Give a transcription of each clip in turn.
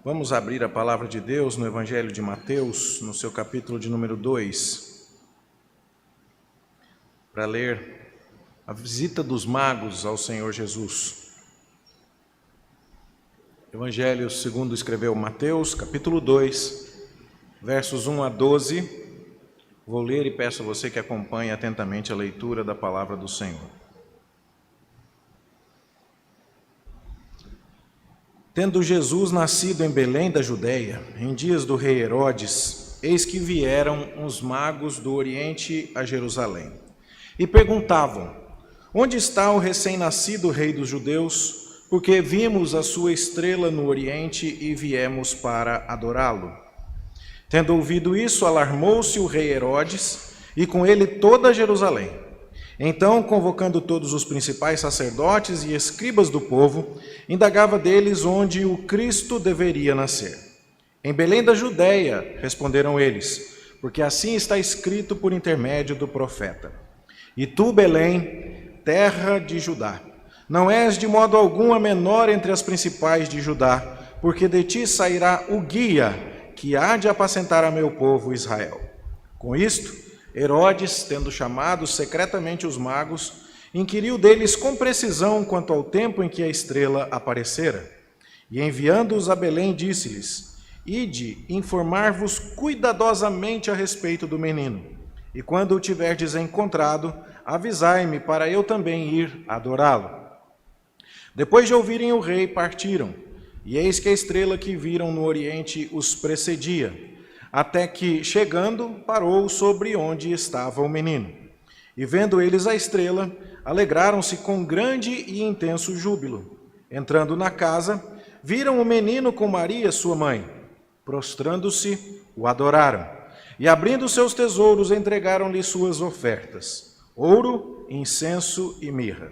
Vamos abrir a palavra de Deus no Evangelho de Mateus, no seu capítulo de número 2, para ler a visita dos magos ao Senhor Jesus. Evangelho segundo escreveu Mateus, capítulo 2, versos 1 a 12. Vou ler e peço a você que acompanhe atentamente a leitura da palavra do Senhor. Tendo Jesus nascido em Belém da Judeia, em dias do rei Herodes, eis que vieram uns magos do Oriente a Jerusalém, e perguntavam: onde está o recém-nascido rei dos judeus? Porque vimos a sua estrela no Oriente e viemos para adorá-lo. Tendo ouvido isso, alarmou-se o rei Herodes, e com ele toda Jerusalém. Então, convocando todos os principais sacerdotes e escribas do povo, indagava deles onde o Cristo deveria nascer. Em Belém da Judeia, responderam eles, porque assim está escrito por intermédio do profeta. E tu, Belém, terra de Judá, não és de modo algum a menor entre as principais de Judá, porque de ti sairá o guia que há de apacentar a meu povo Israel. Com isto, Herodes, tendo chamado secretamente os magos, inquiriu deles com precisão quanto ao tempo em que a estrela aparecera. E enviando-os a Belém, disse-lhes: ide informar-vos cuidadosamente a respeito do menino, e quando o tiverdes encontrado, avisai-me para eu também ir adorá-lo. Depois de ouvirem o rei, partiram, e eis que a estrela que viram no Oriente os precedia, até que, chegando, parou sobre onde estava o menino. E vendo eles a estrela, alegraram-se com grande e intenso júbilo. Entrando na casa, viram o menino com Maria, sua mãe. Prostrando-se, o adoraram. E abrindo seus tesouros, entregaram-lhe suas ofertas: ouro, incenso e mirra.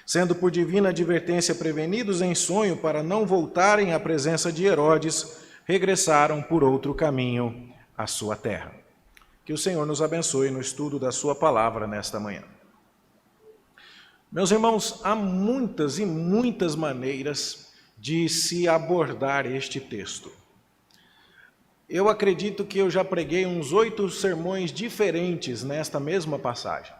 Sendo por divina advertência prevenidos em sonho para não voltarem à presença de Herodes, regressaram por outro caminho à sua terra. Que o Senhor nos abençoe no estudo da sua palavra nesta manhã. Meus irmãos, há muitas e muitas maneiras de se abordar este texto. Eu acredito que eu já preguei uns 8 sermões diferentes nesta mesma passagem.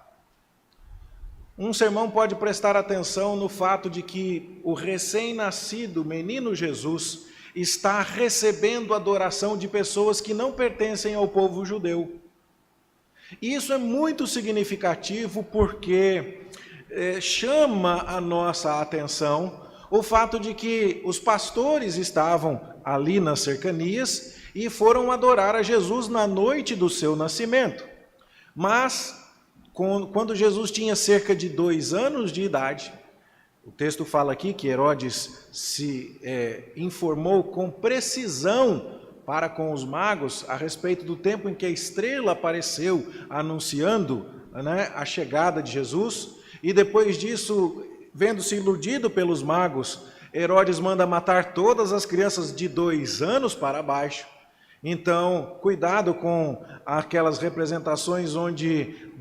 Um sermão pode prestar atenção no fato de que o recém-nascido menino Jesus está recebendo adoração de pessoas que não pertencem ao povo judeu. E isso é muito significativo porque chama a nossa atenção o fato de que os pastores estavam ali nas cercanias e foram adorar a Jesus na noite do seu nascimento. Mas, quando Jesus tinha cerca de 2 anos de idade, o texto fala aqui que Herodes se informou com precisão para com os magos a respeito do tempo em que a estrela apareceu anunciando, a chegada de Jesus. E depois disso, vendo-se iludido pelos magos, Herodes manda matar todas as crianças de 2 anos para baixo. Então, cuidado com aquelas representações onde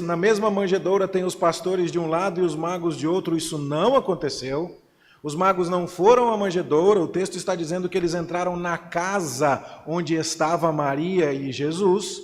na mesma manjedoura tem os pastores de um lado e os magos de outro. Isso não aconteceu. Os magos não foram à manjedoura. O texto está dizendo que eles entraram na casa onde estava Maria e Jesus.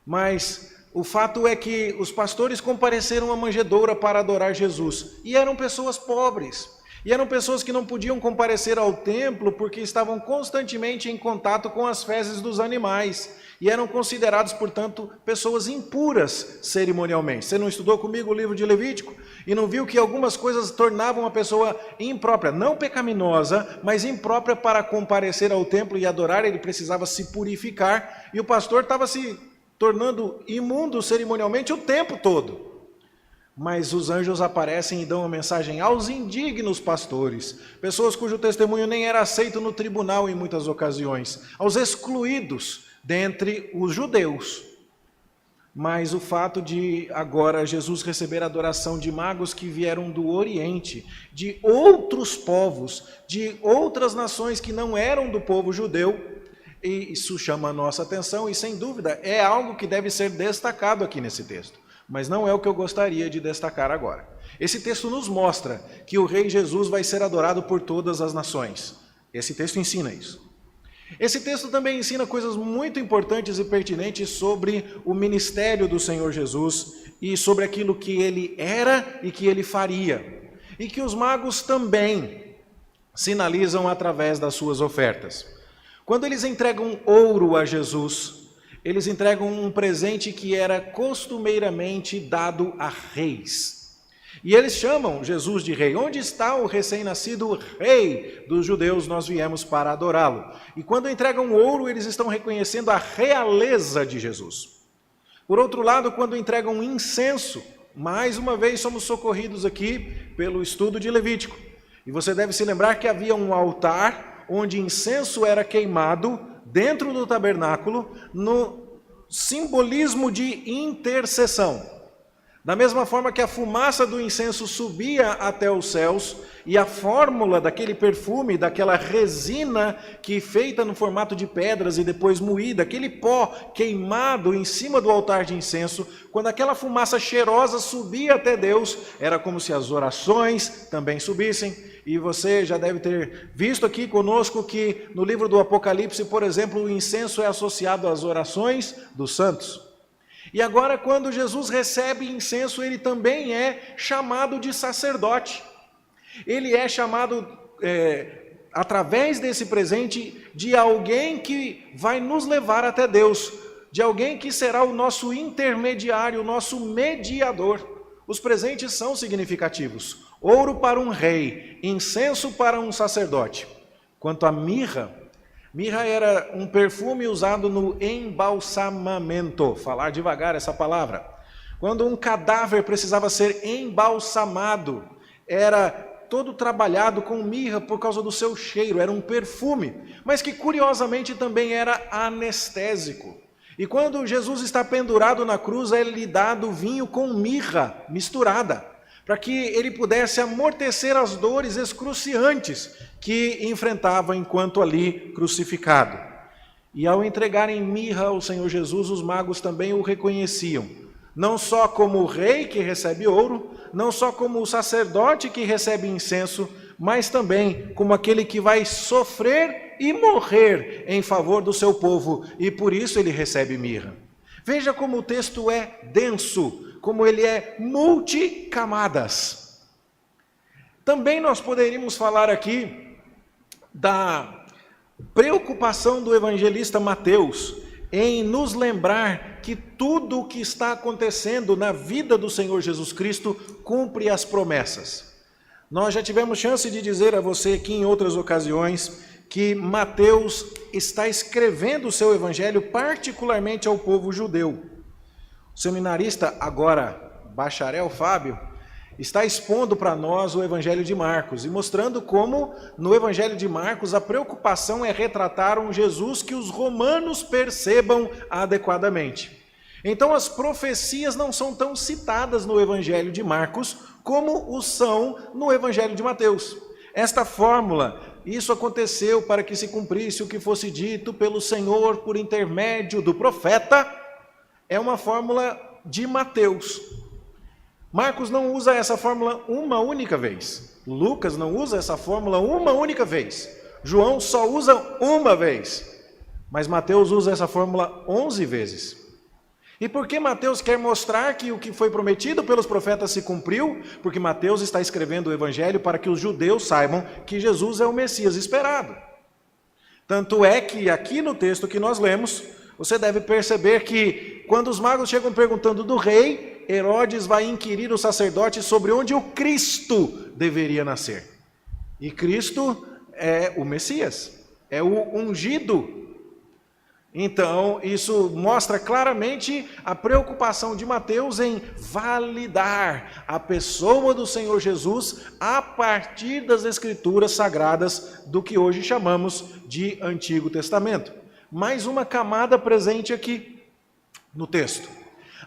Mas o fato é que os pastores compareceram à manjedoura para adorar Jesus. E eram pessoas pobres. E eram pessoas que não podiam comparecer ao templo porque estavam constantemente em contato com as fezes dos animais. E eram considerados, portanto, pessoas impuras cerimonialmente. Você não estudou comigo o livro de Levítico? E não viu que algumas coisas tornavam a pessoa imprópria, não pecaminosa, mas imprópria para comparecer ao templo e adorar. Ele precisava se purificar. E o pastor estava se tornando imundo cerimonialmente o tempo todo. Mas os anjos aparecem e dão uma mensagem aos indignos pastores, pessoas cujo testemunho nem era aceito no tribunal em muitas ocasiões, aos excluídos dentre os judeus. Mas o fato de agora Jesus receber a adoração de magos que vieram do Oriente, de outros povos, de outras nações que não eram do povo judeu, e isso chama a nossa atenção e, sem dúvida, é algo que deve ser destacado aqui nesse texto. Mas não é o que eu gostaria de destacar agora. Esse texto nos mostra que o Rei Jesus vai ser adorado por todas as nações. Esse texto ensina isso. Esse texto também ensina coisas muito importantes e pertinentes sobre o ministério do Senhor Jesus e sobre aquilo que ele era e que ele faria. E que os magos também sinalizam através das suas ofertas. Quando eles entregam ouro a Jesus, eles entregam um presente que era costumeiramente dado a reis. E eles chamam Jesus de rei. Onde está o recém-nascido rei dos judeus? Nós viemos para adorá-lo. E quando entregam ouro, eles estão reconhecendo a realeza de Jesus. Por outro lado, quando entregam incenso, mais uma vez somos socorridos aqui pelo estudo de Levítico. E você deve se lembrar que havia um altar onde incenso era queimado dentro do tabernáculo no simbolismo de intercessão. Da mesma forma que a fumaça do incenso subia até os céus e a fórmula daquele perfume, daquela resina que feita no formato de pedras e depois moída, aquele pó queimado em cima do altar de incenso, quando aquela fumaça cheirosa subia até Deus, era como se as orações também subissem. E você já deve ter visto aqui conosco que no livro do Apocalipse, por exemplo, o incenso é associado às orações dos santos. E agora, quando Jesus recebe incenso, ele também é chamado de sacerdote. Ele é chamado, através desse presente, de alguém que vai nos levar até Deus, de alguém que será o nosso intermediário, o nosso mediador. Os presentes são significativos. Ouro para um rei, incenso para um sacerdote. Quanto à mirra era um perfume usado no embalsamamento. Falar devagar essa palavra. Quando um cadáver precisava ser embalsamado, era todo trabalhado com mirra por causa do seu cheiro, era um perfume, mas que curiosamente também era anestésico. E quando Jesus está pendurado na cruz, é-lhe dado vinho com mirra misturada, para que ele pudesse amortecer as dores excruciantes que enfrentava enquanto ali crucificado. E ao entregarem mirra ao Senhor Jesus, os magos também o reconheciam, não só como o rei que recebe ouro, não só como o sacerdote que recebe incenso, mas também como aquele que vai sofrer e morrer em favor do seu povo, e por isso ele recebe mirra. Veja como o texto é denso, como ele é multicamadas. Também nós poderíamos falar aqui da preocupação do evangelista Mateus em nos lembrar que tudo o que está acontecendo na vida do Senhor Jesus Cristo cumpre as promessas. Nós já tivemos chance de dizer a você aqui em outras ocasiões que Mateus está escrevendo o seu evangelho particularmente ao povo judeu. O seminarista, agora bacharel Fábio, está expondo para nós o Evangelho de Marcos e mostrando como no Evangelho de Marcos a preocupação é retratar um Jesus que os romanos percebam adequadamente. Então as profecias não são tão citadas no Evangelho de Marcos como o são no Evangelho de Mateus. Esta fórmula, isso aconteceu para que se cumprisse o que fosse dito pelo Senhor por intermédio do profeta, é uma fórmula de Mateus. Marcos não usa essa fórmula uma única vez. Lucas não usa essa fórmula uma única vez. João só usa uma vez. Mas Mateus usa essa fórmula 11 vezes. E por que Mateus quer mostrar que o que foi prometido pelos profetas se cumpriu? Porque Mateus está escrevendo o evangelho para que os judeus saibam que Jesus é o Messias esperado. Tanto é que aqui no texto que nós lemos, você deve perceber que quando os magos chegam perguntando do rei, Herodes vai inquirir o sacerdote sobre onde o Cristo deveria nascer. E Cristo é o Messias, é o ungido. Então, isso mostra claramente a preocupação de Mateus em validar a pessoa do Senhor Jesus a partir das Escrituras Sagradas do que hoje chamamos de Antigo Testamento. Mais uma camada presente aqui no texto.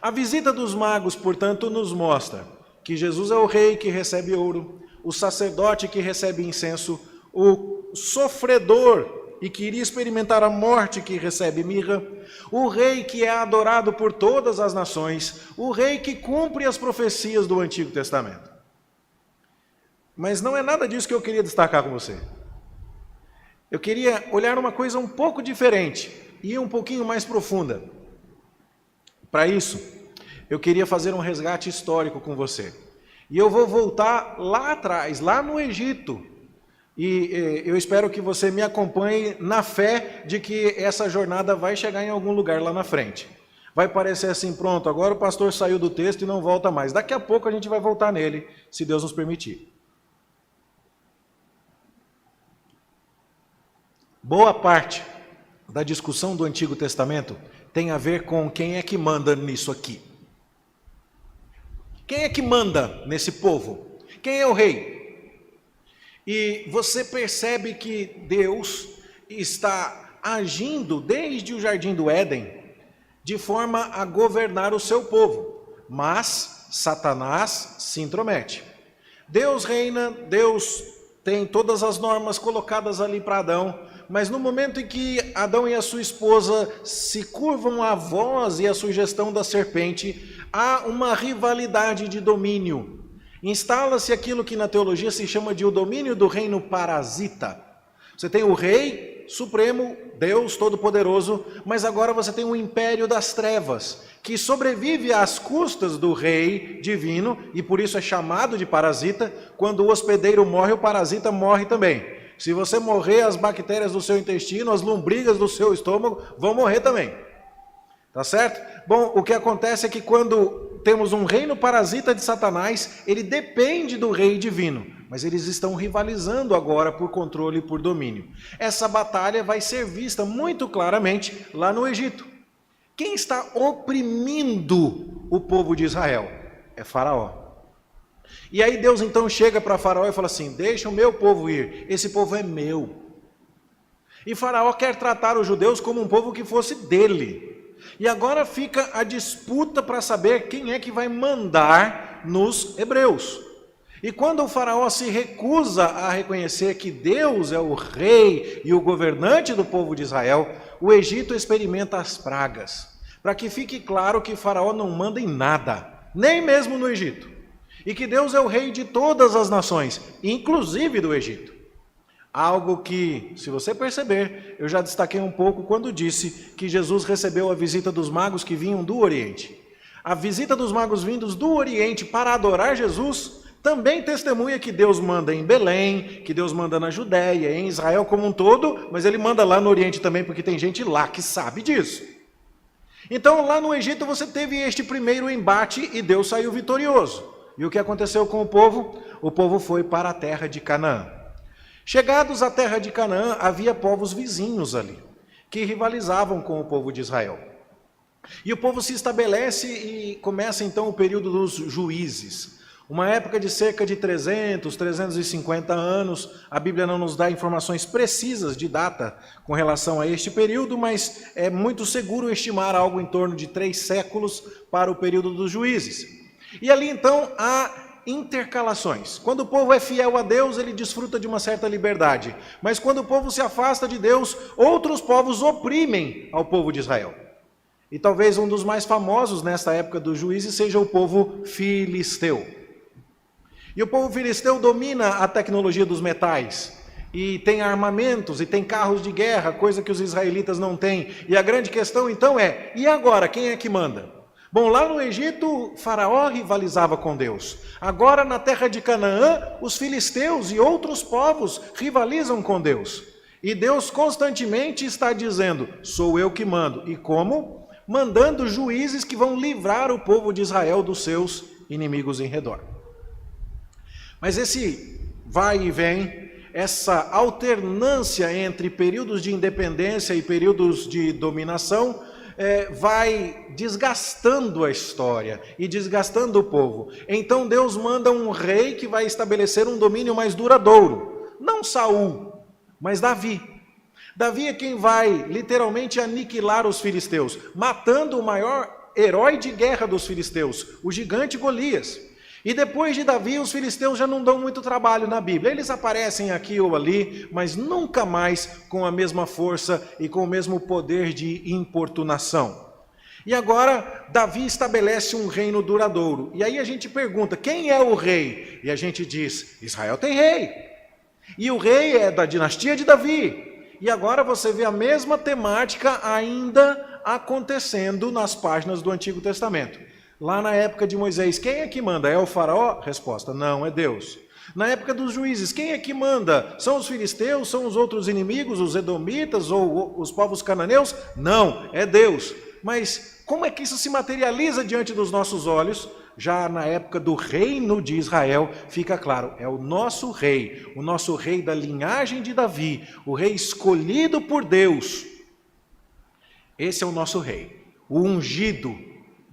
A visita dos magos, portanto, nos mostra que Jesus é o rei que recebe ouro, o sacerdote que recebe incenso, o sofredor e que iria experimentar a morte que recebe mirra, o rei que é adorado por todas as nações, o rei que cumpre as profecias do Antigo Testamento. Mas não é nada disso que eu queria destacar com você. eu queria olhar uma coisa um pouco diferente e um pouquinho mais profunda. Para isso, eu queria fazer um resgate histórico com você. E eu vou voltar lá atrás, lá no Egito. E eu espero que você me acompanhe na fé de que essa jornada vai chegar em algum lugar lá na frente. Vai parecer assim, pronto, agora o pastor saiu do texto e não volta mais. Daqui a pouco a gente vai voltar nele, se Deus nos permitir. Boa parte da discussão do Antigo Testamento tem a ver com quem é que manda nisso aqui. Quem é que manda nesse povo? Quem é o rei? E você percebe que Deus está agindo desde o Jardim do Éden de forma a governar o seu povo, mas Satanás se intromete. Deus reina, Deus tem todas as normas colocadas ali para Adão, mas no momento em que Adão e a sua esposa se curvam à voz e à sugestão da serpente, há uma rivalidade de domínio. Instala-se aquilo que na teologia se chama de o domínio do reino parasita. Você tem o rei supremo, Deus Todo-Poderoso, mas agora você tem o império das trevas, que sobrevive às custas do rei divino, e por isso é chamado de parasita. Quando o hospedeiro morre, o parasita morre também. Se você morrer, as bactérias do seu intestino, as lombrigas do seu estômago vão morrer também. Tá certo? Bom, o que acontece é que quando temos um reino parasita de Satanás, ele depende do rei divino, mas eles estão rivalizando agora por controle e por domínio. Essa batalha vai ser vista muito claramente lá no Egito. Quem está oprimindo o povo de Israel? É Faraó. E aí Deus então chega para Faraó e fala assim, deixa o meu povo ir, esse povo é meu. E Faraó quer tratar os judeus como um povo que fosse dele. E agora fica a disputa para saber quem é que vai mandar nos hebreus. E quando o faraó se recusa a reconhecer que Deus é o rei e o governante do povo de Israel, o Egito experimenta as pragas. Para que fique claro que Faraó não manda em nada, nem mesmo no Egito. E que Deus é o rei de todas as nações, inclusive do Egito. Algo que, se você perceber, eu já destaquei um pouco quando disse que Jesus recebeu a visita dos magos que vinham do Oriente. A visita dos magos vindos do Oriente para adorar Jesus também testemunha que Deus manda em Belém, que Deus manda na Judéia, em Israel como um todo, mas ele manda lá no Oriente também, porque tem gente lá que sabe disso. Então, lá no Egito você teve este primeiro embate e Deus saiu vitorioso. E o que aconteceu com o povo? O povo foi para a terra de Canaã. Chegados à terra de Canaã, havia povos vizinhos ali, que rivalizavam com o povo de Israel. E o povo se estabelece e começa então o período dos juízes. Uma época de cerca de 300, 350 anos. A Bíblia não nos dá informações precisas de data com relação a este período, mas é muito seguro estimar algo em torno de 3 séculos para o período dos juízes. E ali então há intercalações. Quando o povo é fiel a Deus, ele desfruta de uma certa liberdade. Mas quando o povo se afasta de Deus, outros povos oprimem ao povo de Israel. E talvez um dos mais famosos nesta época dos juízes seja o povo filisteu. E o povo filisteu domina a tecnologia dos metais. E tem armamentos, e tem carros de guerra, coisa que os israelitas não têm. E a grande questão então é, e agora, quem é que manda? Bom, lá no Egito, Faraó rivalizava com Deus. Agora, na terra de Canaã, os filisteus e outros povos rivalizam com Deus. E Deus constantemente está dizendo, sou eu que mando. E como? Mandando juízes que vão livrar o povo de Israel dos seus inimigos em redor. Mas esse vai e vem, essa alternância entre períodos de independência e períodos de dominação, vai desgastando a história e desgastando o povo. Então Deus manda um rei que vai estabelecer um domínio mais duradouro. Não Saul, mas Davi. Davi é quem vai literalmente aniquilar os filisteus, matando o maior herói de guerra dos filisteus, o gigante Golias. E depois de Davi, os filisteus já não dão muito trabalho na Bíblia. Eles aparecem aqui ou ali, mas nunca mais com a mesma força e com o mesmo poder de importunação. E agora, Davi estabelece um reino duradouro. E aí a gente pergunta, quem é o rei? E a gente diz, Israel tem rei. E o rei é da dinastia de Davi. E agora você vê a mesma temática ainda acontecendo nas páginas do Antigo Testamento. Lá na época de Moisés, quem é que manda? É o faraó? Resposta, não, é Deus. Na época dos juízes, quem é que manda? São os filisteus? São os outros inimigos, os edomitas ou os povos cananeus? Não, é Deus. Mas como é que isso se materializa diante dos nossos olhos? Já na época do reino de Israel, fica claro, é o nosso rei da linhagem de Davi, o rei escolhido por Deus. Esse é o nosso rei, o ungido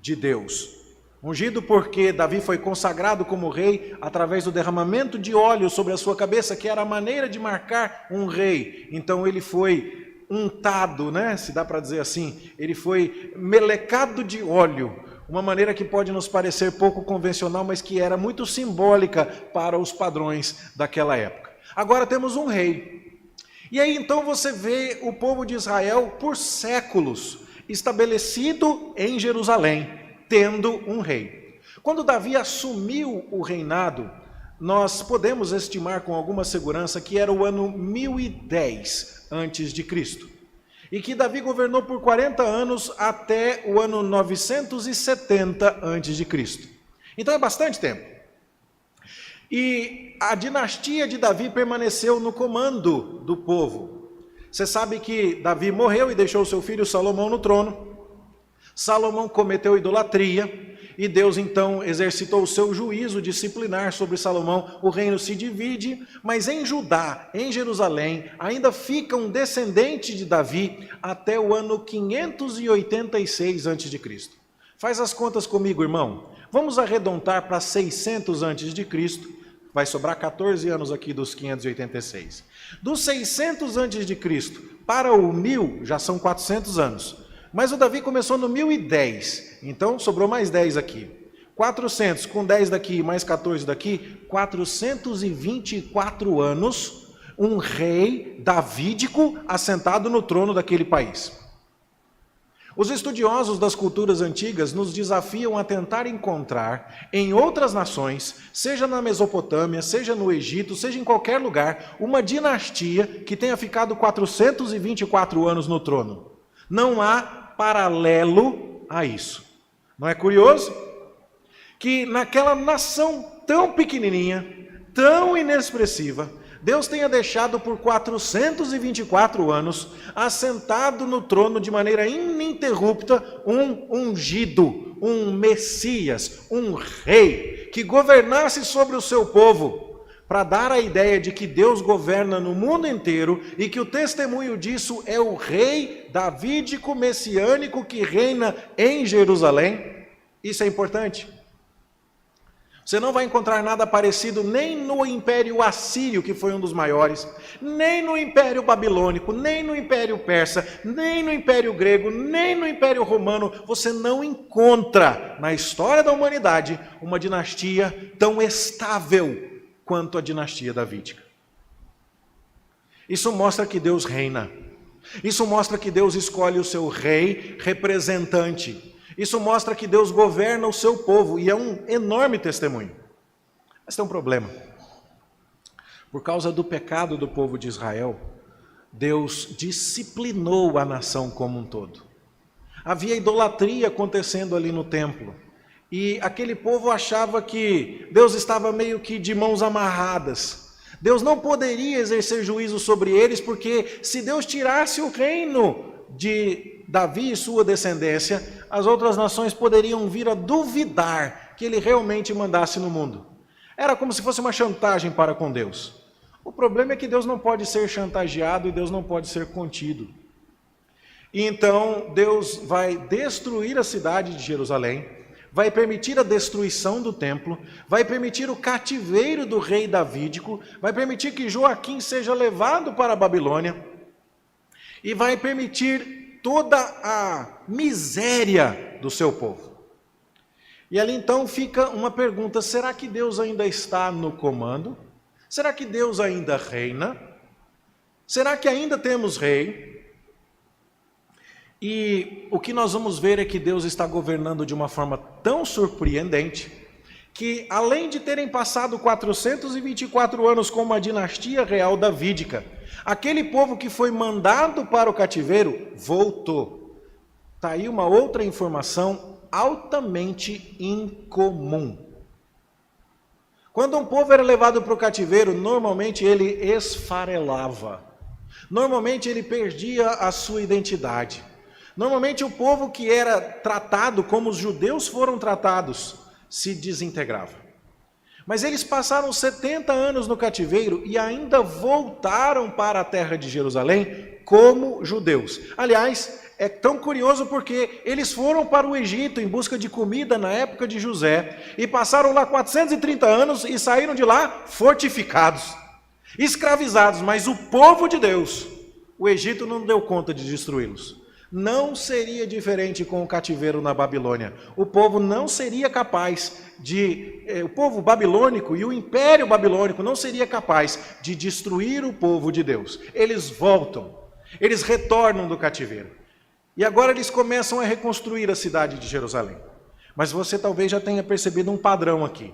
de Deus. Ungido porque Davi foi consagrado como rei através do derramamento de óleo sobre a sua cabeça, que era a maneira de marcar um rei. Então ele foi untado, né? Se dá para dizer assim, ele foi melecado de óleo. Uma maneira que pode nos parecer pouco convencional, mas que era muito simbólica para os padrões daquela época. Agora temos um rei. E aí então você vê o povo de Israel por séculos estabelecido em Jerusalém, tendo um rei. Quando Davi assumiu o reinado, nós podemos estimar com alguma segurança que era o ano 1010 a.C., e que Davi governou por 40 anos até o ano 970 a.C. Então é bastante tempo. E a dinastia de Davi permaneceu no comando do povo. Você sabe que Davi morreu e deixou seu filho Salomão no trono. Salomão cometeu idolatria e Deus então exercitou o seu juízo disciplinar sobre Salomão. O reino se divide, mas em Judá, em Jerusalém, ainda fica um descendente de Davi até o ano 586 a.C. Faz as contas comigo, irmão. Vamos arredondar para 600 a.C., vai sobrar 14 anos aqui dos 586. Dos 600 a.C. para o 1000 já são 400 anos. Mas o Davi começou no 1010, então sobrou mais 10 aqui. 400 com 10 daqui mais 14 daqui, 424 anos, um rei davídico assentado no trono daquele país. Os estudiosos das culturas antigas nos desafiam a tentar encontrar em outras nações, seja na Mesopotâmia, seja no Egito, seja em qualquer lugar, uma dinastia que tenha ficado 424 anos no trono. Não há paralelo a isso. Não é curioso? Que naquela nação tão pequenininha, tão inexpressiva, Deus tenha deixado por 424 anos, assentado no trono de maneira ininterrupta, um ungido, um Messias, um rei, que governasse sobre o seu povo, para dar a ideia de que Deus governa no mundo inteiro e que o testemunho disso é o rei davídico messiânico que reina em Jerusalém. Isso é importante. Você não vai encontrar nada parecido nem no Império Assírio, que foi um dos maiores, nem no Império Babilônico, nem no Império Persa, nem no Império Grego, nem no Império Romano. Você não encontra na história da humanidade uma dinastia tão estável quanto a dinastia davídica. Isso mostra que Deus reina. Isso mostra que Deus escolhe o seu rei representante. Isso mostra que Deus governa o seu povo, e é um enorme testemunho. Mas tem um problema. Por causa do pecado do povo de Israel, Deus disciplinou a nação como um todo. Havia idolatria acontecendo ali no templo. E aquele povo achava que Deus estava meio que de mãos amarradas. Deus não poderia exercer juízo sobre eles, porque se Deus tirasse o reino de Davi e sua descendência, as outras nações poderiam vir a duvidar que ele realmente mandasse no mundo. Era como se fosse uma chantagem para com Deus. O problema é que Deus não pode ser chantageado e Deus não pode ser contido. E então Deus vai destruir a cidade de Jerusalém, vai permitir a destruição do templo, vai permitir o cativeiro do rei davídico, vai permitir que Joaquim seja levado para a Babilônia e vai permitir toda a miséria do seu povo. E ali então fica uma pergunta: será que Deus ainda está no comando? Será que Deus ainda reina? Será que ainda temos rei? E o que nós vamos ver é que Deus está governando de uma forma tão surpreendente que, além de terem passado 424 anos com uma dinastia real davídica, aquele povo que foi mandado para o cativeiro voltou. Está aí uma outra informação altamente incomum. Quando um povo era levado para o cativeiro, normalmente ele esfarelava. Normalmente ele perdia a sua identidade. Normalmente o povo que era tratado como os judeus foram tratados, se desintegrava. Mas eles passaram 70 anos no cativeiro e ainda voltaram para a terra de Jerusalém como judeus. Aliás, é tão curioso porque eles foram para o Egito em busca de comida na época de José e passaram lá 430 anos e saíram de lá fortificados, escravizados, mas o povo de Deus, o Egito não deu conta de destruí-los. Não seria diferente com o cativeiro na Babilônia. O povo não seria capaz o povo babilônico e o império babilônico não seria capaz de destruir o povo de Deus. Eles voltam, eles retornam do cativeiro. E agora eles começam a reconstruir a cidade de Jerusalém. Mas você talvez já tenha percebido um padrão aqui.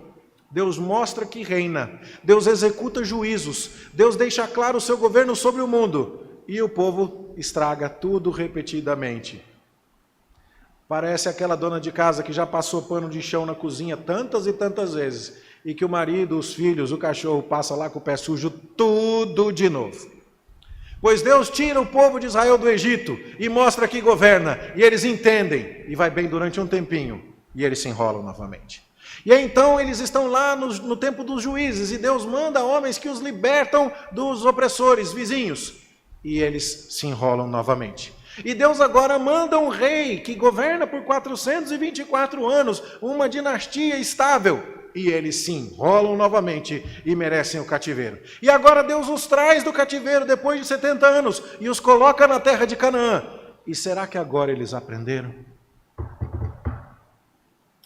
Deus mostra que reina, Deus executa juízos, Deus deixa claro o seu governo sobre o mundo. E o povo estraga tudo repetidamente. Parece aquela dona de casa que já passou pano de chão na cozinha tantas e tantas vezes, e que o marido, os filhos, o cachorro passa lá com o pé sujo tudo de novo. Pois Deus tira o povo de Israel do Egito e mostra que governa, e eles entendem, e vai bem durante um tempinho, e eles se enrolam novamente. E aí, então eles estão lá no tempo dos juízes, e Deus manda homens que os libertam dos opressores vizinhos, e eles se enrolam novamente. E Deus agora manda um rei que governa por 424 anos, uma dinastia estável, e eles se enrolam novamente e merecem o cativeiro. E agora Deus os traz do cativeiro depois de 70 anos e os coloca na terra de Canaã. E será que agora eles aprenderam?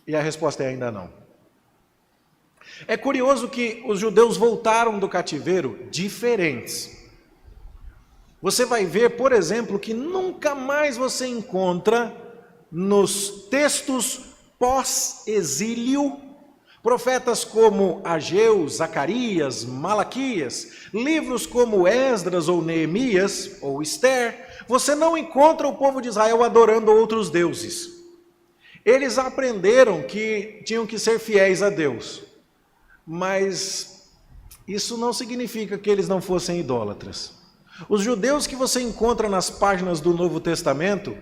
E a resposta é ainda não. É curioso que os judeus voltaram do cativeiro diferentes. Você vai ver, por exemplo, que nunca mais você encontra nos textos pós-exílio profetas como Ageu, Zacarias, Malaquias, livros como Esdras ou Neemias ou Esther. Você não encontra o povo de Israel adorando outros deuses. Eles aprenderam que tinham que ser fiéis a Deus, mas isso não significa que eles não fossem idólatras. Os judeus que você encontra nas páginas do Novo Testamento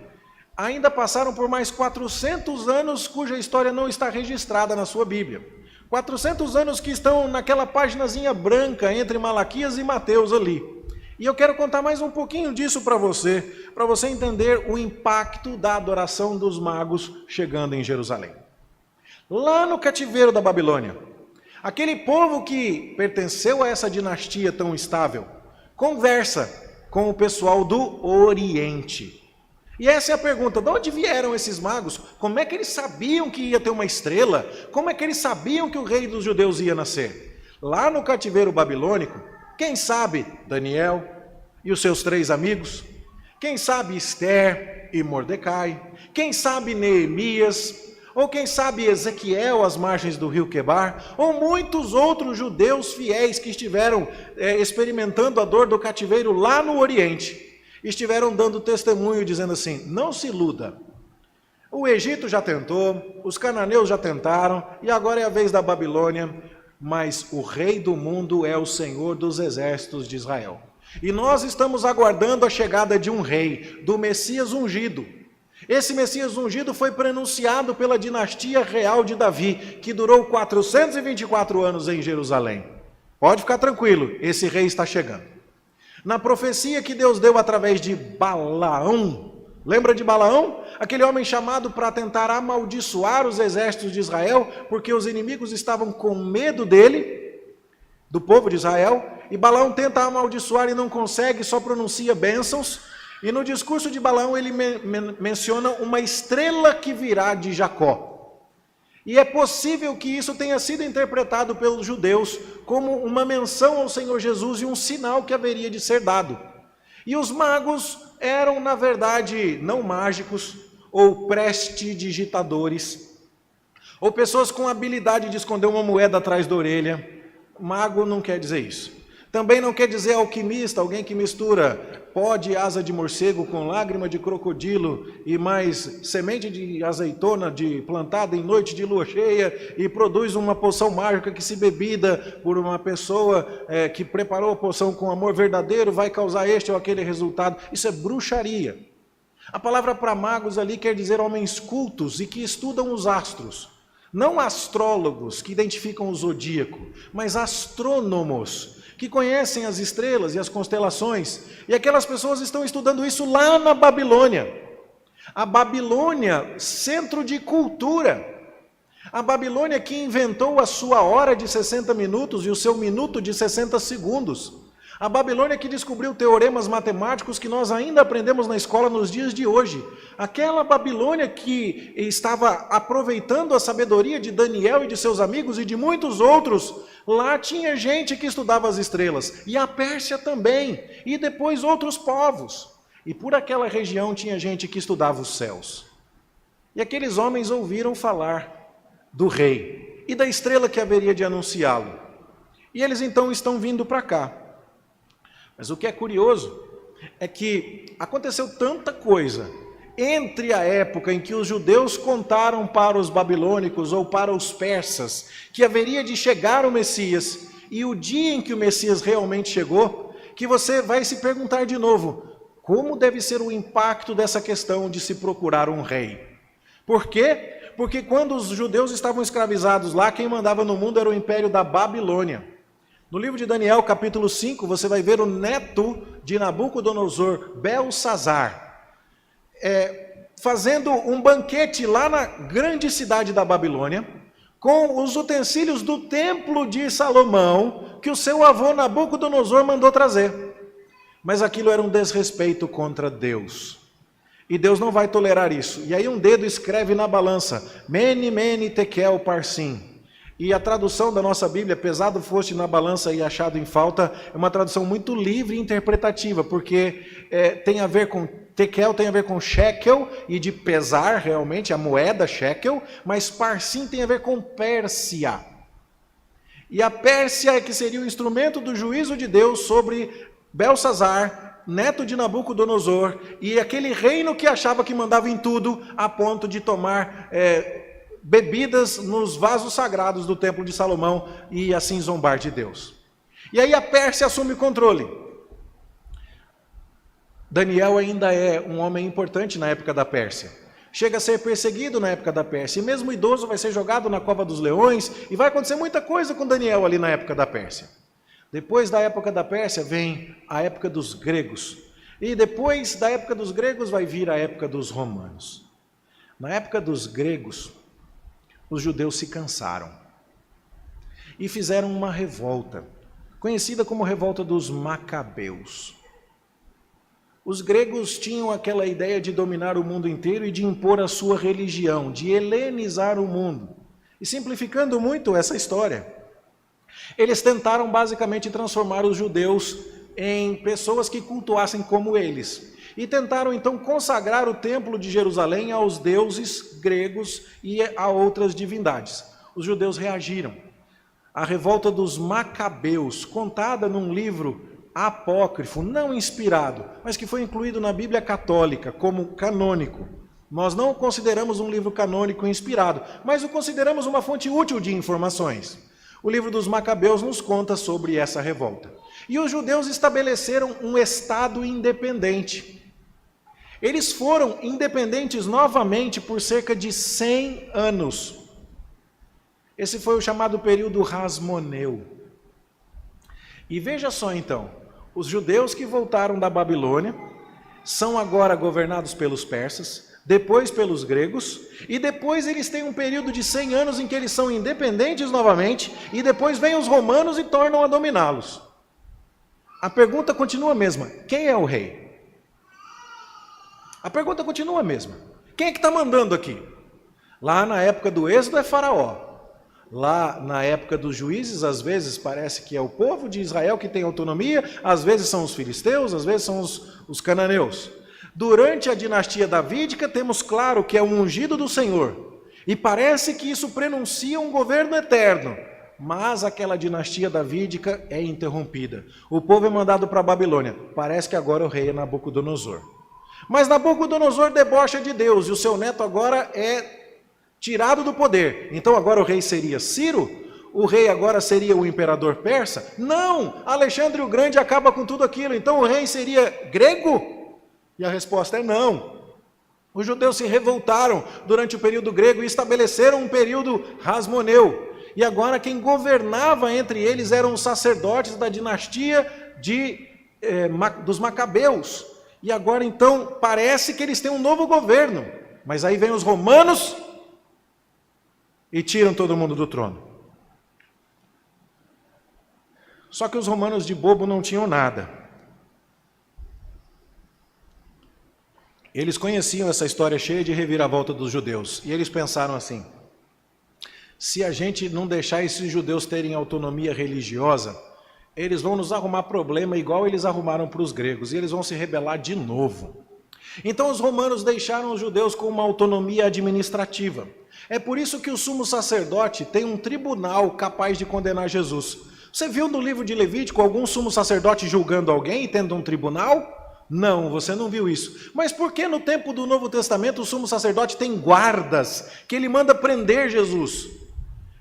ainda passaram por mais 400 anos cuja história não está registrada na sua Bíblia. 400 anos que estão naquela paginazinha branca entre Malaquias e Mateus ali. E eu quero contar mais um pouquinho disso para você entender o impacto da adoração dos magos chegando em Jerusalém. Lá no cativeiro da Babilônia, aquele povo que pertenceu a essa dinastia tão estável, conversa com o pessoal do Oriente. E essa é a pergunta: de onde vieram esses magos? Como é que eles sabiam que ia ter uma estrela? Como é que eles sabiam que o rei dos judeus ia nascer? Lá no cativeiro babilônico, quem sabe Daniel e os seus 3 amigos? Quem sabe Esther e Mordecai? Quem sabe Neemias? Ou quem sabe Ezequiel às margens do rio Quebar? Ou muitos outros judeus fiéis que estiveram experimentando a dor do cativeiro lá no Oriente? Estiveram dando testemunho dizendo assim: não se iluda, o Egito já tentou, os cananeus já tentaram, e agora é a vez da Babilônia, mas o rei do mundo é o Senhor dos exércitos de Israel. E nós estamos aguardando a chegada de um rei, do Messias ungido. Esse Messias ungido foi pronunciado pela dinastia real de Davi, que durou 424 anos em Jerusalém. Pode ficar tranquilo, esse rei está chegando. Na profecia que Deus deu através de Balaão, lembra de Balaão? Aquele homem chamado para tentar amaldiçoar os exércitos de Israel, porque os inimigos estavam com medo dele, do povo de Israel, e Balaão tenta amaldiçoar e não consegue, só pronuncia bênçãos. E no discurso de Balaão ele menciona uma estrela que virá de Jacó. E é possível que isso tenha sido interpretado pelos judeus como uma menção ao Senhor Jesus e um sinal que haveria de ser dado. E os magos eram, na verdade, não mágicos ou prestidigitadores, Ou pessoas com habilidade de esconder uma moeda atrás da orelha. Mago não quer dizer isso. Também não quer dizer alquimista, alguém que mistura pó de asa de morcego com lágrima de crocodilo e mais semente de azeitona plantada em noite de lua cheia e produz uma poção mágica que, se bebida por uma pessoa que preparou a poção com amor verdadeiro, vai causar este ou aquele resultado. Isso é bruxaria. A palavra para magos ali quer dizer homens cultos e que estudam os astros. Não astrólogos que identificam o zodíaco, mas astrônomos que conhecem as estrelas e as constelações. E aquelas pessoas estão estudando isso lá na Babilônia. A Babilônia, centro de cultura. A Babilônia que inventou a sua hora de 60 minutos e o seu minuto de 60 segundos. A Babilônia que descobriu teoremas matemáticos que nós ainda aprendemos na escola nos dias de hoje. Aquela Babilônia que estava aproveitando a sabedoria de Daniel e de seus amigos e de muitos outros. Lá tinha gente que estudava as estrelas. E a Pérsia também. E depois outros povos. E por aquela região tinha gente que estudava os céus. E aqueles homens ouviram falar do rei e da estrela que haveria de anunciá-lo. E eles então estão vindo para cá. Mas o que é curioso é que aconteceu tanta coisa entre a época em que os judeus contaram para os babilônicos ou para os persas que haveria de chegar o Messias e o dia em que o Messias realmente chegou, que você vai se perguntar de novo, como deve ser o impacto dessa questão de se procurar um rei? Por quê? Porque quando os judeus estavam escravizados lá, quem mandava no mundo era o império da Babilônia. No livro de Daniel, capítulo 5, você vai ver o neto de Nabucodonosor, Belsazar, fazendo um banquete lá na grande cidade da Babilônia, com os utensílios do templo de Salomão, que o seu avô Nabucodonosor mandou trazer. Mas aquilo era um desrespeito contra Deus. E Deus não vai tolerar isso. E aí um dedo escreve na balança, Mene, Mene, Tekel, Parsim. E a tradução da nossa Bíblia, pesado foste na balança e achado em falta, é uma tradução muito livre e interpretativa, porque tem a ver com tekel, tem a ver com shekel, e de pesar realmente, a moeda shekel, mas parsim tem a ver com Pérsia. E a Pérsia é que seria o instrumento do juízo de Deus sobre Belsazar, neto de Nabucodonosor, e aquele reino que achava que mandava em tudo, a ponto de tomar bebidas nos vasos sagrados do templo de Salomão e assim zombar de Deus. E aí a Pérsia assume o controle. Daniel ainda é um homem importante na época da Pérsia. Chega a ser perseguido na época da Pérsia. E mesmo idoso vai ser jogado na cova dos leões. E vai acontecer muita coisa com Daniel ali na época da Pérsia. Depois da época da Pérsia vem a época dos gregos. E depois da época dos gregos vai vir a época dos romanos. Na época dos gregos, os judeus se cansaram e fizeram uma revolta, conhecida como revolta dos Macabeus. Os gregos tinham aquela ideia de dominar o mundo inteiro e de impor a sua religião, de helenizar o mundo. E simplificando muito essa história, eles tentaram basicamente transformar os judeus em pessoas que cultuassem como eles. E tentaram então consagrar o templo de Jerusalém aos deuses gregos e a outras divindades. Os judeus reagiram. A revolta dos Macabeus, contada num livro apócrifo, não inspirado, mas que foi incluído na Bíblia Católica como canônico. Nós não o consideramos um livro canônico inspirado, mas o consideramos uma fonte útil de informações. O livro dos Macabeus nos conta sobre essa revolta. E os judeus estabeleceram um Estado independente. Eles foram independentes novamente por cerca de 100 anos. Esse foi o chamado período Hasmoneu. E veja só então, os judeus que voltaram da Babilônia são agora governados pelos persas, depois pelos gregos, e depois eles têm um período de 100 anos em que eles são independentes novamente, e depois vêm os romanos e tornam a dominá-los. A pergunta continua a mesma, quem é o rei? A pergunta continua a mesma. Quem é que está mandando aqui? Lá na época do Êxodo é Faraó. Lá na época dos juízes, às vezes parece que é o povo de Israel que tem autonomia, às vezes são os filisteus, às vezes são os cananeus. Durante a dinastia davídica, temos claro que é o ungido do Senhor. E parece que isso prenuncia um governo eterno, mas aquela dinastia davídica é interrompida. O povo é mandado para a Babilônia. Parece que agora o rei é Nabucodonosor. Mas Nabucodonosor debocha de Deus, e o seu neto agora é tirado do poder. Então agora o rei seria Ciro? O rei agora seria o imperador persa? Não! Alexandre o Grande acaba com tudo aquilo. Então o rei seria grego? E a resposta é não. Os judeus se revoltaram durante o período grego e estabeleceram um período rasmoneu. E agora quem governava entre eles eram os sacerdotes da dinastia dos Macabeus. E agora então parece que eles têm um novo governo. Mas aí vem os romanos e tiram todo mundo do trono. Só que os romanos de bobo não tinham nada. Eles conheciam essa história cheia de reviravolta dos judeus. E eles pensaram assim: se a gente não deixar esses judeus terem autonomia religiosa, eles vão nos arrumar problema igual eles arrumaram para os gregos. E eles vão se rebelar de novo. Então os romanos deixaram os judeus com uma autonomia administrativa. É por isso que o sumo sacerdote tem um tribunal capaz de condenar Jesus. Você viu no livro de Levítico algum sumo sacerdote julgando alguém e tendo um tribunal? Não, você não viu isso. Mas por que no tempo do Novo Testamento o sumo sacerdote tem guardas que ele manda prender Jesus?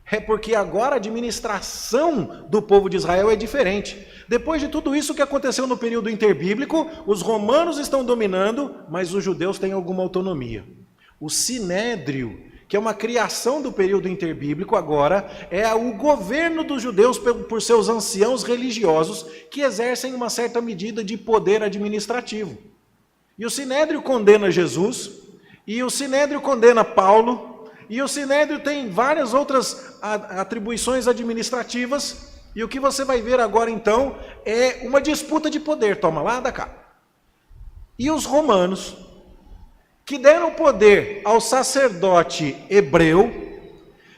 É porque agora a administração do povo de Israel é diferente. Depois de tudo isso que aconteceu no período interbíblico, os romanos estão dominando, mas os judeus têm alguma autonomia. O Sinédrio, que é uma criação do período interbíblico agora, é o governo dos judeus por seus anciãos religiosos que exercem uma certa medida de poder administrativo. E o Sinédrio condena Jesus, e o Sinédrio condena Paulo, e o Sinédrio tem várias outras atribuições administrativas, e o que você vai ver agora então é uma disputa de poder, toma lá, dá cá. E os romanos, que deram poder ao sacerdote hebreu,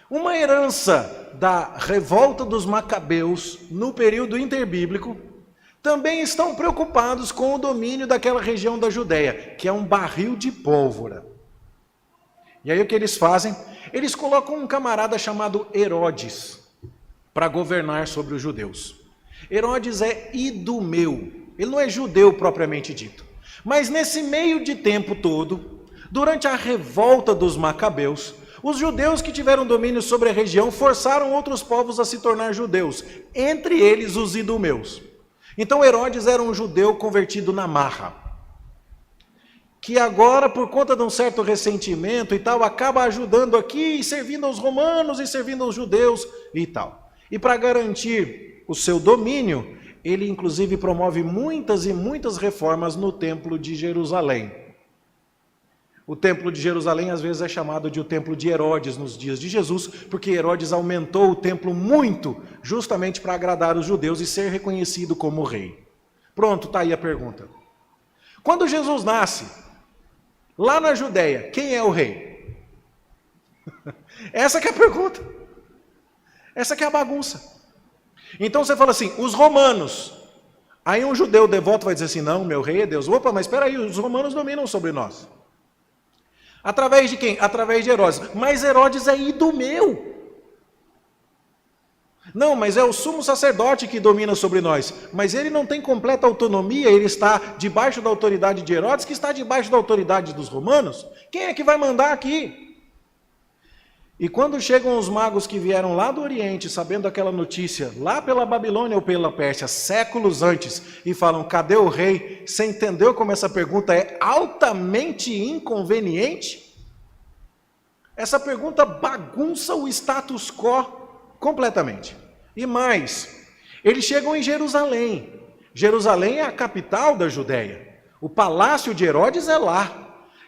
uma herança da revolta dos Macabeus no período interbíblico, também estão preocupados com o domínio daquela região da Judéia, que é um barril de pólvora. E aí o que eles fazem? Eles colocam um camarada chamado Herodes para governar sobre os judeus. Herodes é idumeu, ele não é judeu propriamente dito. Mas nesse meio de tempo todo, durante a revolta dos Macabeus, os judeus que tiveram domínio sobre a região forçaram outros povos a se tornar judeus, entre eles os idumeus. Então Herodes era um judeu convertido na marra, que agora, por conta de um certo ressentimento e tal, acaba ajudando aqui, servindo aos romanos e servindo aos judeus e tal. E para garantir o seu domínio, ele inclusive promove muitas e muitas reformas no Templo de Jerusalém. O Templo de Jerusalém às vezes é chamado de o Templo de Herodes nos dias de Jesus, porque Herodes aumentou o templo muito, justamente para agradar os judeus e ser reconhecido como rei. Pronto, está aí a pergunta. Quando Jesus nasce, lá na Judéia, quem é o rei? Essa que é a pergunta. Essa que é a bagunça. Então você fala assim, os romanos. Aí um judeu devoto vai dizer assim, não, meu rei é Deus. Opa, mas espera aí, os romanos dominam sobre nós. Através de quem? Através de Herodes. Mas Herodes é idumeu. Não, mas é o sumo sacerdote que domina sobre nós. Mas ele não tem completa autonomia, ele está debaixo da autoridade de Herodes, que está debaixo da autoridade dos romanos. Quem é que vai mandar aqui? E quando chegam os magos que vieram lá do Oriente, sabendo aquela notícia, lá pela Babilônia ou pela Pérsia, séculos antes, e falam, cadê o rei? Você entendeu como essa pergunta é altamente inconveniente? Essa pergunta bagunça o status quo completamente. E mais, eles chegam em Jerusalém. Jerusalém é a capital da Judéia. O palácio de Herodes é lá.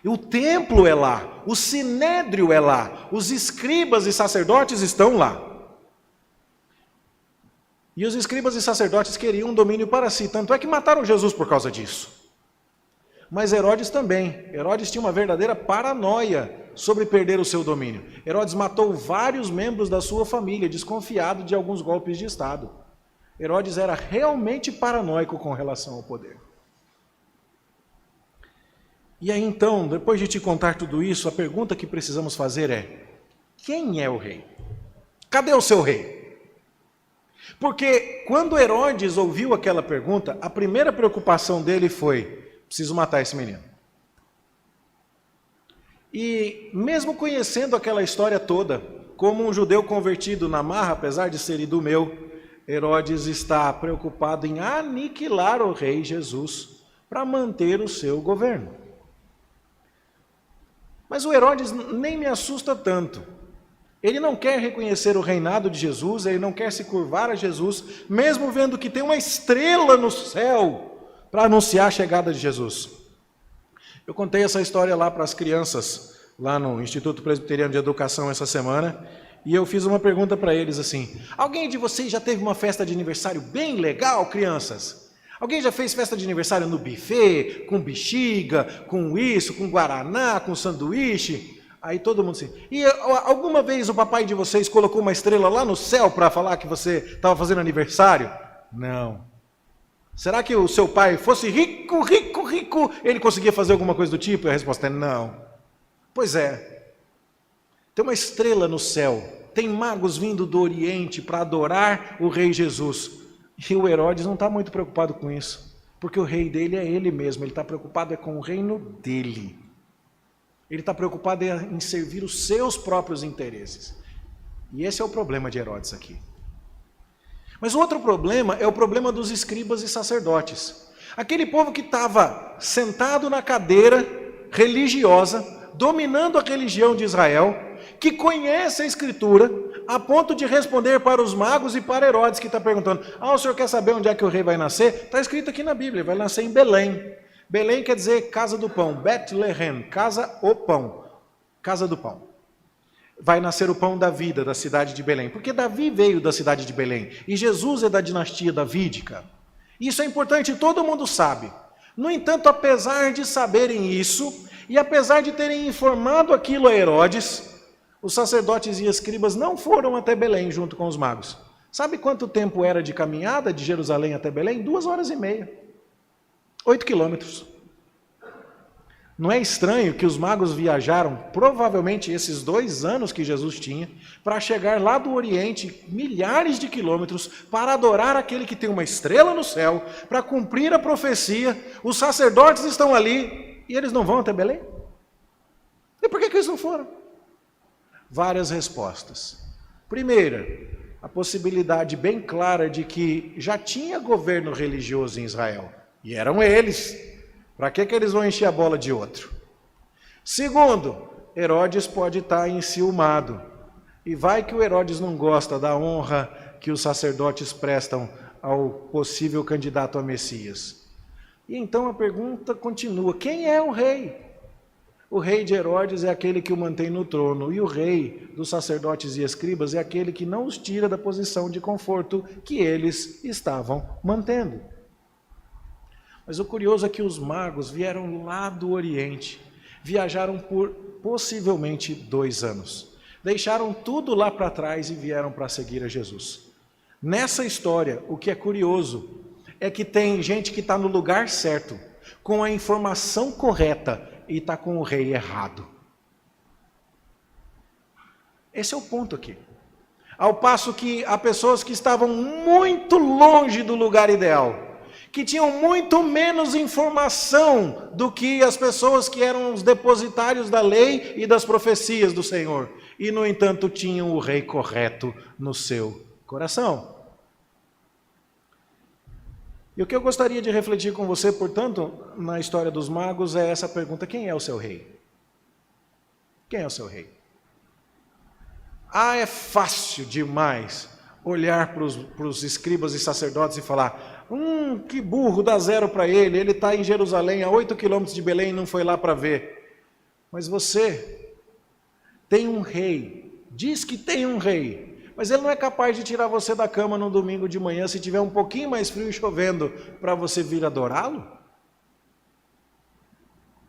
O templo é lá, o sinédrio é lá, os escribas e sacerdotes estão lá. E os escribas e sacerdotes queriam um domínio para si, tanto é que mataram Jesus por causa disso. Mas Herodes também. Herodes tinha uma verdadeira paranoia sobre perder o seu domínio. Herodes matou vários membros da sua família, desconfiado de alguns golpes de Estado. Herodes era realmente paranoico com relação ao poder. E aí então, depois de te contar tudo isso, a pergunta que precisamos fazer é, quem é o rei? Cadê o seu rei? Porque quando Herodes ouviu aquela pergunta, a primeira preocupação dele foi: preciso matar esse menino. E mesmo conhecendo aquela história toda, como um judeu convertido na marra, apesar de ser idumeu, Herodes está preocupado em aniquilar o rei Jesus para manter o seu governo. Mas o Herodes nem me assusta tanto. Ele não quer reconhecer o reinado de Jesus, ele não quer se curvar a Jesus, mesmo vendo que tem uma estrela no céu para anunciar a chegada de Jesus. Eu contei essa história lá para as crianças, lá no Instituto Presbiteriano de Educação essa semana, e eu fiz uma pergunta para eles assim: alguém de vocês já teve uma festa de aniversário bem legal, crianças? Alguém já fez festa de aniversário no buffet, com bexiga, com isso, com guaraná, com sanduíche? Aí todo mundo assim: e alguma vez o papai de vocês colocou uma estrela lá no céu para falar que você estava fazendo aniversário? Não. Será que o seu pai fosse rico, rico, rico, ele conseguia fazer alguma coisa do tipo? E a resposta é não. Pois é. Tem uma estrela no céu, tem magos vindo do Oriente para adorar o rei Jesus. E o Herodes não está muito preocupado com isso, porque o rei dele é ele mesmo, ele está preocupado com o reino dele. Ele está preocupado em servir os seus próprios interesses. E esse é o problema de Herodes aqui. Mas o outro problema é o problema dos escribas e sacerdotes. Aquele povo que estava sentado na cadeira religiosa, dominando a religião de Israel, que conhece a Escritura, a ponto de responder para os magos e para Herodes, que está perguntando: o senhor quer saber onde é que o rei vai nascer? Está escrito aqui na Bíblia, vai nascer em Belém. Belém quer dizer casa do pão, Bethlehem, casa o pão, casa do pão. Vai nascer o pão da vida da cidade de Belém, porque Davi veio da cidade de Belém, e Jesus é da dinastia davídica. Isso é importante, todo mundo sabe. No entanto, apesar de saberem isso, e apesar de terem informado aquilo a Herodes, os sacerdotes e escribas não foram até Belém junto com os magos. Sabe quanto tempo era de caminhada de Jerusalém até Belém? 2h30. 8 quilômetros. Não é estranho que os magos viajaram, provavelmente esses 2 anos que Jesus tinha, para chegar lá do Oriente, milhares de quilômetros, para adorar aquele que tem uma estrela no céu, para cumprir a profecia. Os sacerdotes estão ali e eles não vão até Belém? E por que eles não foram? Várias respostas. Primeira, a possibilidade bem clara de que já tinha governo religioso em Israel, e eram eles. Para que eles vão encher a bola de outro? Segundo, Herodes pode estar enciumado. E vai que o Herodes não gosta da honra que os sacerdotes prestam ao possível candidato a Messias. E então a pergunta continua: quem é o rei? O rei de Herodes é aquele que o mantém no trono, e o rei dos sacerdotes e escribas é aquele que não os tira da posição de conforto que eles estavam mantendo. Mas o curioso é que os magos vieram lá do Oriente, viajaram por possivelmente 2 anos. Deixaram tudo lá para trás e vieram para seguir a Jesus. Nessa história, o que é curioso é que tem gente que está no lugar certo, com a informação correta, e está com o rei errado. Esse é o ponto aqui. Ao passo que há pessoas que estavam muito longe do lugar ideal, que tinham muito menos informação do que as pessoas que eram os depositários da lei e das profecias do Senhor, e no entanto tinham o rei correto no seu coração. E o que eu gostaria de refletir com você, portanto, na história dos magos é essa pergunta: quem é o seu rei? Quem é o seu rei? É fácil demais olhar para os escribas e sacerdotes e falar: que burro, dá 0 para ele está em Jerusalém, a 8 quilômetros de Belém, e não foi lá para ver. Mas você tem um rei, diz que tem um rei, mas ele não é capaz de tirar você da cama no domingo de manhã, se tiver um pouquinho mais frio e chovendo, para você vir adorá-lo?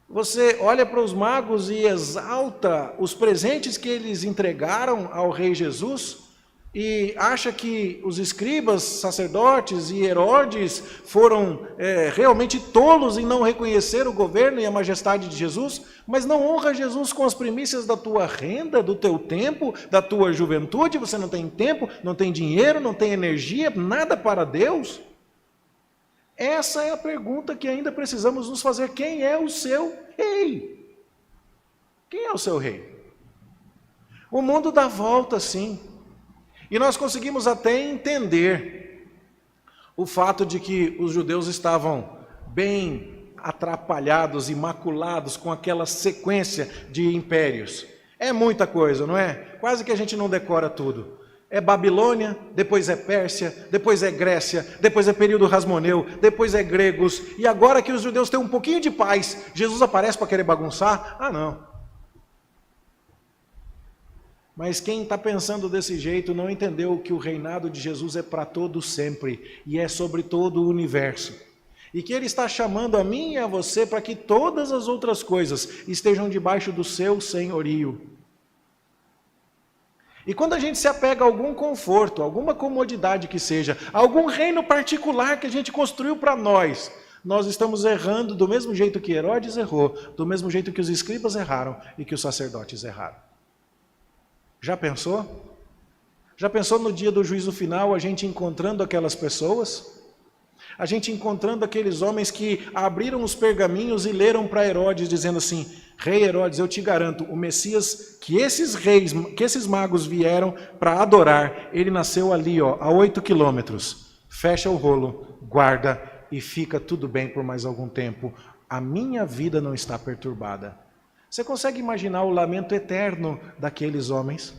Você olha para os magos e exalta os presentes que eles entregaram ao rei Jesus, e acha que os escribas, sacerdotes e Herodes foram realmente tolos em não reconhecer o governo e a majestade de Jesus, mas não honra Jesus com as primícias da tua renda, do teu tempo, da tua juventude, você não tem tempo, não tem dinheiro, não tem energia, nada para Deus? Essa é a pergunta que ainda precisamos nos fazer. Quem é o seu rei? Quem é o seu rei? O mundo dá volta, sim. E nós conseguimos até entender o fato de que os judeus estavam bem atrapalhados e maculados com aquela sequência de impérios. É muita coisa, não é? Quase que a gente não decora tudo. É Babilônia, depois é Pérsia, depois é Grécia, depois é período Hasmoneu, depois é gregos. E agora que os judeus têm um pouquinho de paz, Jesus aparece para querer bagunçar? Ah, não. Mas quem está pensando desse jeito não entendeu que o reinado de Jesus é para todo sempre e é sobre todo o universo. E que Ele está chamando a mim e a você para que todas as outras coisas estejam debaixo do seu senhorio. E quando a gente se apega a algum conforto, alguma comodidade que seja, algum reino particular que a gente construiu para nós, nós estamos errando do mesmo jeito que Herodes errou, do mesmo jeito que os escribas erraram e que os sacerdotes erraram. Já pensou? Já pensou no dia do juízo final, a gente encontrando aquelas pessoas? A gente encontrando aqueles homens que abriram os pergaminhos e leram para Herodes, dizendo assim: Rei Herodes, eu te garanto, o Messias que esses magos vieram para adorar, ele nasceu ali, ó, a 8 quilômetros. Fecha o rolo, guarda e fica tudo bem por mais algum tempo. A minha vida não está perturbada. Você consegue imaginar o lamento eterno daqueles homens?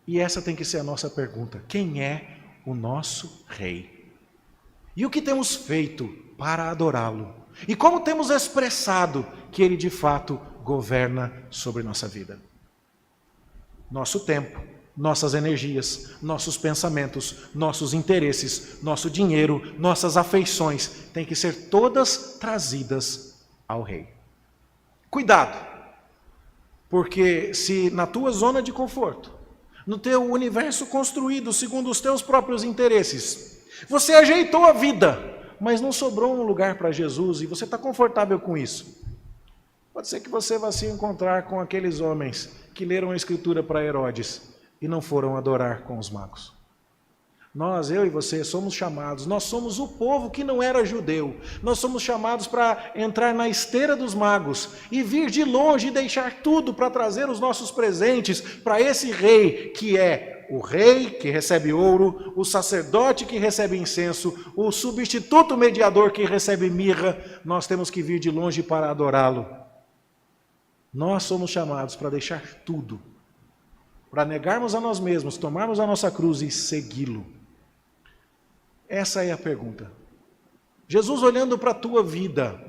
E essa tem que ser a nossa pergunta. Quem é o nosso rei? E o que temos feito para adorá-lo? E como temos expressado que ele de fato governa sobre nossa vida? Nosso tempo, nossas energias, nossos pensamentos, nossos interesses, nosso dinheiro, nossas afeições têm que ser todas trazidas ao rei. Cuidado, porque se na tua zona de conforto, no teu universo construído segundo os teus próprios interesses, você ajeitou a vida, mas não sobrou um lugar para Jesus e você está confortável com isso, pode ser que você vá se encontrar com aqueles homens que leram a Escritura para Herodes e não foram adorar com os magos. Nós, eu e você, somos chamados, nós somos o povo que não era judeu, nós somos chamados para entrar na esteira dos magos e vir de longe e deixar tudo para trazer os nossos presentes para esse rei, que é o rei que recebe ouro, o sacerdote que recebe incenso, o substituto mediador que recebe mirra. Nós temos que vir de longe para adorá-lo. Nós somos chamados para deixar tudo, para negarmos a nós mesmos, tomarmos a nossa cruz e segui-lo. Essa é a pergunta. Jesus, olhando para a tua vida,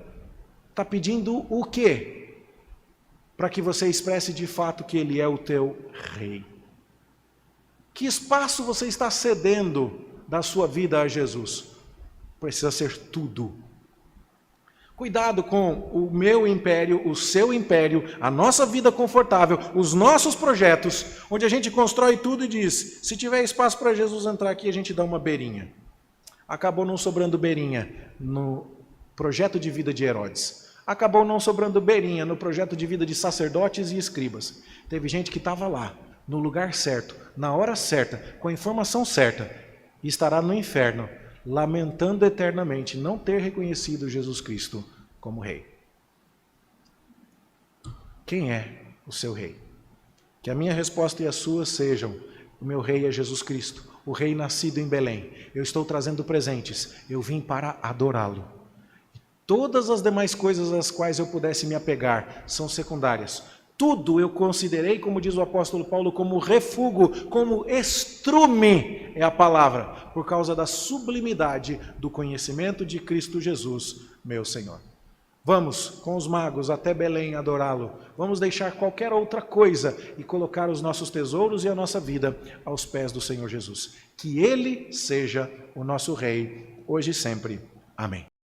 está pedindo o quê? Para que você expresse de fato que Ele é o teu rei. Que espaço você está cedendo da sua vida a Jesus? Precisa ser tudo. Cuidado com o meu império, o seu império, a nossa vida confortável, os nossos projetos, onde a gente constrói tudo e diz, se tiver espaço para Jesus entrar aqui, a gente dá uma beirinha. Acabou não sobrando beirinha no projeto de vida de Herodes. Acabou não sobrando beirinha no projeto de vida de sacerdotes e escribas. Teve gente que estava lá, no lugar certo, na hora certa, com a informação certa, e estará no inferno, lamentando eternamente não ter reconhecido Jesus Cristo como rei. Quem é o seu rei? Que a minha resposta e a sua sejam: o meu rei é Jesus Cristo, o rei nascido em Belém. Eu estou trazendo presentes, eu vim para adorá-lo. Todas as demais coisas às quais eu pudesse me apegar são secundárias. Tudo eu considerei, como diz o apóstolo Paulo, como refúgio, como estrume, é a palavra, por causa da sublimidade do conhecimento de Cristo Jesus, meu Senhor. Vamos com os magos até Belém adorá-lo. Vamos deixar qualquer outra coisa e colocar os nossos tesouros e a nossa vida aos pés do Senhor Jesus. Que Ele seja o nosso Rei, hoje e sempre. Amém.